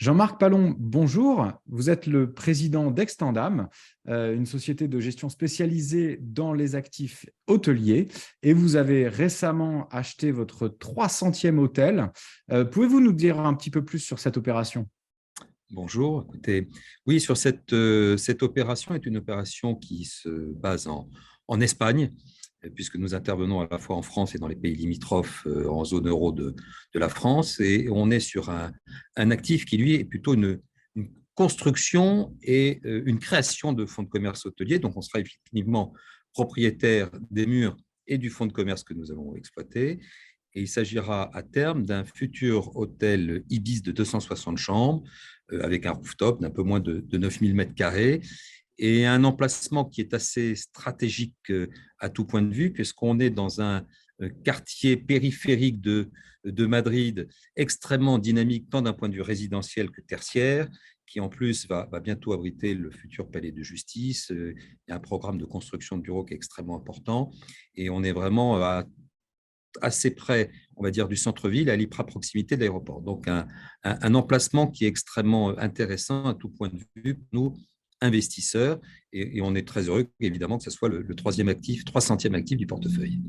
Jean-Marc Pallon, bonjour. Vous êtes le président d'Extendam, une société de gestion spécialisée dans les actifs hôteliers, et vous avez récemment acheté votre 300e hôtel. Pouvez-vous nous dire un petit peu plus sur cette opération? Bonjour, écoutez, oui, sur cette opération est une opération qui se base en Espagne, puisque nous intervenons à la fois en France et dans les pays limitrophes en zone euro de la France, et on est sur un actif qui, lui, est plutôt une construction et une création de fonds de commerce hôtelier. Donc, on sera effectivement propriétaire des murs et du fonds de commerce que nous allons exploiter. Et il s'agira à terme d'un futur hôtel Ibis de 260 chambres, avec un rooftop d'un peu moins de 9000 mètres carrés, et un emplacement qui est assez stratégique à tout point de vue, puisqu'on est dans un quartier périphérique de Madrid extrêmement dynamique, tant d'un point de vue résidentiel que tertiaire, qui en plus va bientôt abriter le futur palais de justice. Il y a un programme de construction de bureaux qui est extrêmement important, et on est vraiment assez près, on va dire, du centre-ville, à l'hyper proximité de l'aéroport. Donc, un emplacement qui est extrêmement intéressant à tout point de vue pour nous, investisseurs, et on est très heureux, évidemment, que ce soit le troisième actif, 300e actif du portefeuille.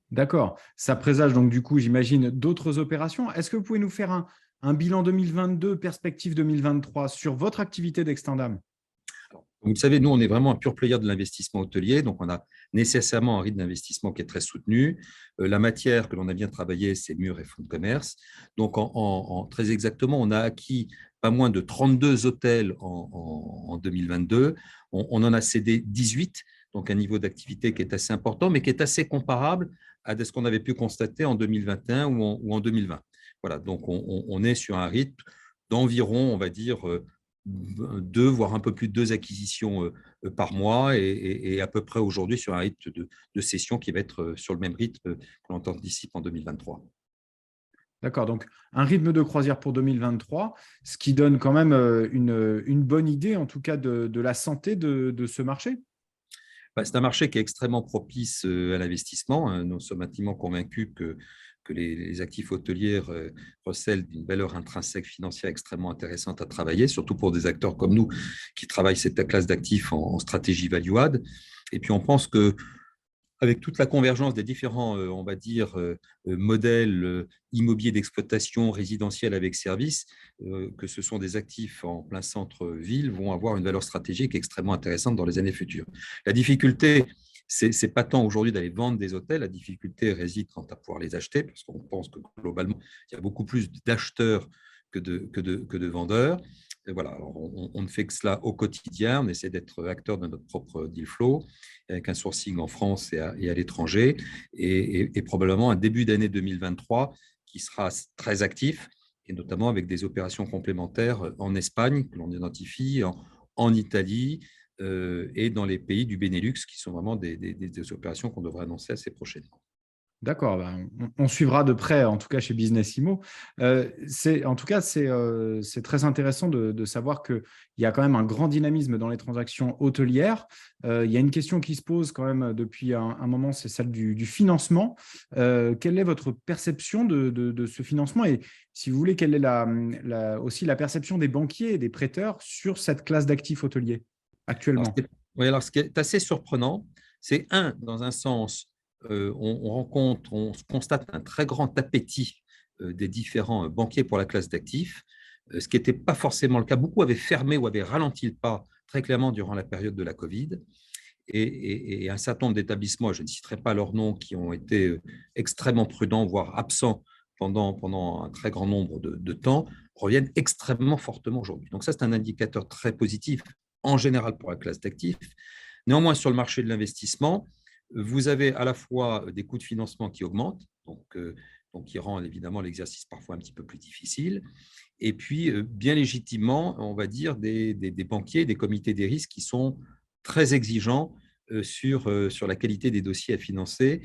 D'accord. Ça présage donc du coup, j'imagine, d'autres opérations. Est-ce que vous pouvez nous faire un bilan 2022, perspective 2023 sur votre activité d'Extendam? Vous le savez, nous, on est vraiment un pure player de l'investissement hôtelier, donc on a nécessairement un rythme d'investissement qui est très soutenu. La matière que l'on a bien travaillée, c'est murs et fonds de commerce. Donc, très exactement, on a acquis pas moins de 32 hôtels en 2022. On en a cédé 18, donc un niveau d'activité qui est assez important, mais qui est assez comparable à ce qu'on avait pu constater en 2021 ou en 2020. Voilà, donc on est sur un rythme d'environ, on va dire, deux, voire un peu plus de deux acquisitions par mois, et à peu près aujourd'hui sur un rythme de session qui va être sur le même rythme que l'on anticipe en 2023. D'accord, donc un rythme de croisière pour 2023, ce qui donne quand même une bonne idée, en tout cas, de la santé de ce marché. C'est un marché qui est extrêmement propice à l'investissement, hein. Nous sommes intimement convaincus que les actifs hôteliers recèlent d'une valeur intrinsèque financière extrêmement intéressante à travailler, surtout pour des acteurs comme nous qui travaillent cette classe d'actifs en stratégie value-add. Et puis on pense que avec toute la convergence des différents, on va dire, modèles immobiliers d'exploitation résidentielle avec service, que ce sont des actifs en plein centre-ville, vont avoir une valeur stratégique extrêmement intéressante dans les années futures. La difficulté, c'est pas tant aujourd'hui d'aller vendre des hôtels, la difficulté réside quant à pouvoir les acheter, parce qu'on pense que globalement, il y a beaucoup plus d'acheteurs que de vendeurs. Et voilà, alors on ne fait que cela au quotidien, on essaie d'être acteur de notre propre deal flow, avec un sourcing en France et à l'étranger, et probablement un début d'année 2023 qui sera très actif, et notamment avec des opérations complémentaires en Espagne, que l'on identifie, en Italie et dans les pays du Benelux, qui sont vraiment des opérations qu'on devrait annoncer assez prochainement. D'accord, ben, on suivra de près, en tout cas chez Business Immo. En tout cas, c'est très intéressant de savoir qu'il y a quand même un grand dynamisme dans les transactions hôtelières. Il y a une question qui se pose quand même depuis un moment, c'est celle du financement. Quelle est votre perception de ce financement et, si vous voulez, quelle est aussi la perception des banquiers et des prêteurs sur cette classe d'actifs hôteliers Alors, actuellement? oui, alors, ce qui est assez surprenant, c'est dans un sens, on constate un très grand appétit des différents banquiers pour la classe d'actifs, ce qui n'était pas forcément le cas. Beaucoup avaient fermé ou avaient ralenti le pas très clairement durant la période de la Covid. Et un certain nombre d'établissements, je ne citerai pas leurs noms, qui ont été extrêmement prudents, voire absents pendant un très grand nombre de temps, reviennent extrêmement fortement aujourd'hui. Donc ça, c'est un indicateur très positif en général pour la classe d'actifs. Néanmoins, sur le marché de l'investissement, vous avez à la fois des coûts de financement qui augmentent, donc qui rend évidemment l'exercice parfois un petit peu plus difficile, et puis bien légitimement, on va dire, des banquiers, des comités des risques qui sont très exigeants sur la qualité des dossiers à financer,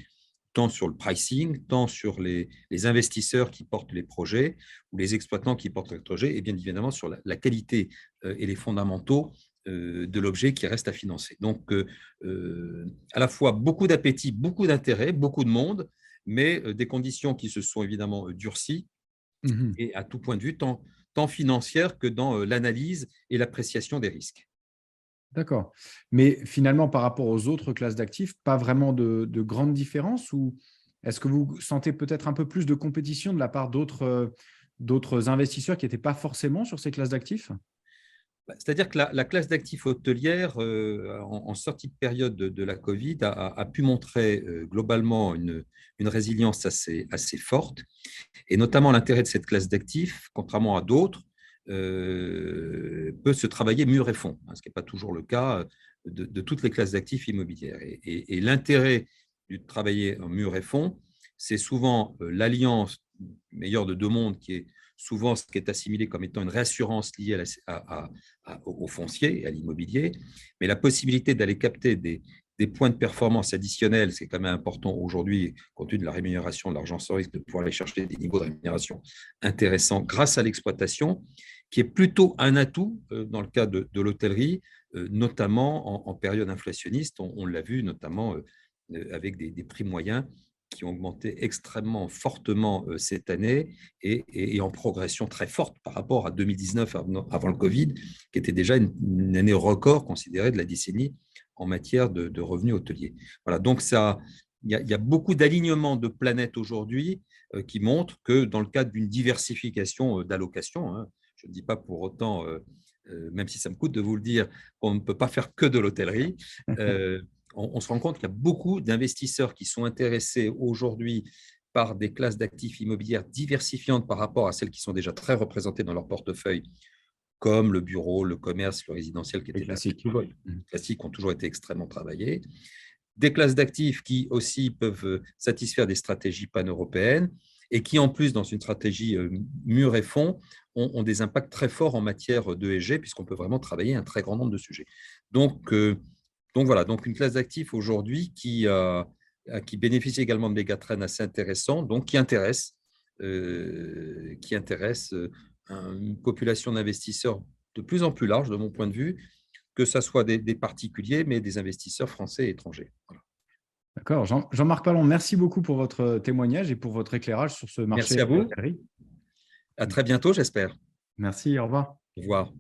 tant sur le pricing, tant sur les investisseurs qui portent les projets ou les exploitants qui portent les projets, et bien évidemment sur la qualité et les fondamentaux de l'objet qui reste à financer. Donc, à la fois beaucoup d'appétit, beaucoup d'intérêt, beaucoup de monde, mais des conditions qui se sont évidemment durcies, Mhm. et à tout point de vue, tant tant financière que dans l'analyse et l'appréciation des risques. D'accord. Mais finalement, par rapport aux autres classes d'actifs, pas vraiment de grandes différences ou est-ce que vous sentez peut-être un peu plus de compétition de la part d'autres investisseurs qui n'étaient pas forcément sur ces classes d'actifs? C'est-à-dire que la classe d'actifs hôtelière, en sortie de période de la Covid, a pu montrer globalement une résilience assez forte, et notamment l'intérêt de cette classe d'actifs, contrairement à d'autres, peut se travailler mur et fond, hein, ce qui n'est pas toujours le cas de toutes les classes d'actifs immobilières. Et l'intérêt de travailler en mur et fond, c'est souvent l'alliance meilleure de deux mondes, qui est souvent ce qui est assimilé comme étant une réassurance liée au foncier et à l'immobilier, mais la possibilité d'aller capter des points de performance additionnels, c'est quand même important aujourd'hui, compte tenu de la rémunération de l'argent sans risque, de pouvoir aller chercher des niveaux de rémunération intéressants grâce à l'exploitation, qui est plutôt un atout dans le cas de l'hôtellerie, notamment en période inflationniste. On l'a vu notamment avec des prix moyens qui ont augmenté extrêmement fortement cette année et en progression très forte par rapport à 2019, avant le Covid, qui était déjà une année record considérée de la décennie en matière de revenus hôteliers. Voilà, donc il y a beaucoup d'alignements de planètes aujourd'hui qui montrent que dans le cadre d'une diversification d'allocations, hein, je ne dis pas pour autant, même si ça me coûte de vous le dire, qu'on ne peut pas faire que de l'hôtellerie, on se rend compte qu'il y a beaucoup d'investisseurs qui sont intéressés aujourd'hui par des classes d'actifs immobilières diversifiantes par rapport à celles qui sont déjà très représentées dans leur portefeuille, comme le bureau, le commerce, le résidentiel, qui Les étaient classiques. classiques, ont toujours été extrêmement travaillés. Des classes d'actifs qui aussi peuvent satisfaire des stratégies pan-européennes et qui, en plus, dans une stratégie mur et fond, ont des impacts très forts en matière d'ESG, puisqu'on peut vraiment travailler un très grand nombre de sujets. Donc voilà, donc une classe d'actifs aujourd'hui qui bénéficie également de mégatrends assez intéressants, donc qui intéresse une population d'investisseurs de plus en plus large, de mon point de vue, que ce soit des particuliers, mais des investisseurs français et étrangers. Voilà. D'accord. Jean-Marc Pallon, merci beaucoup pour votre témoignage et pour votre éclairage sur ce marché Merci de à vous. l'hôtellerie. À très bientôt, j'espère. Merci, au revoir. Au revoir.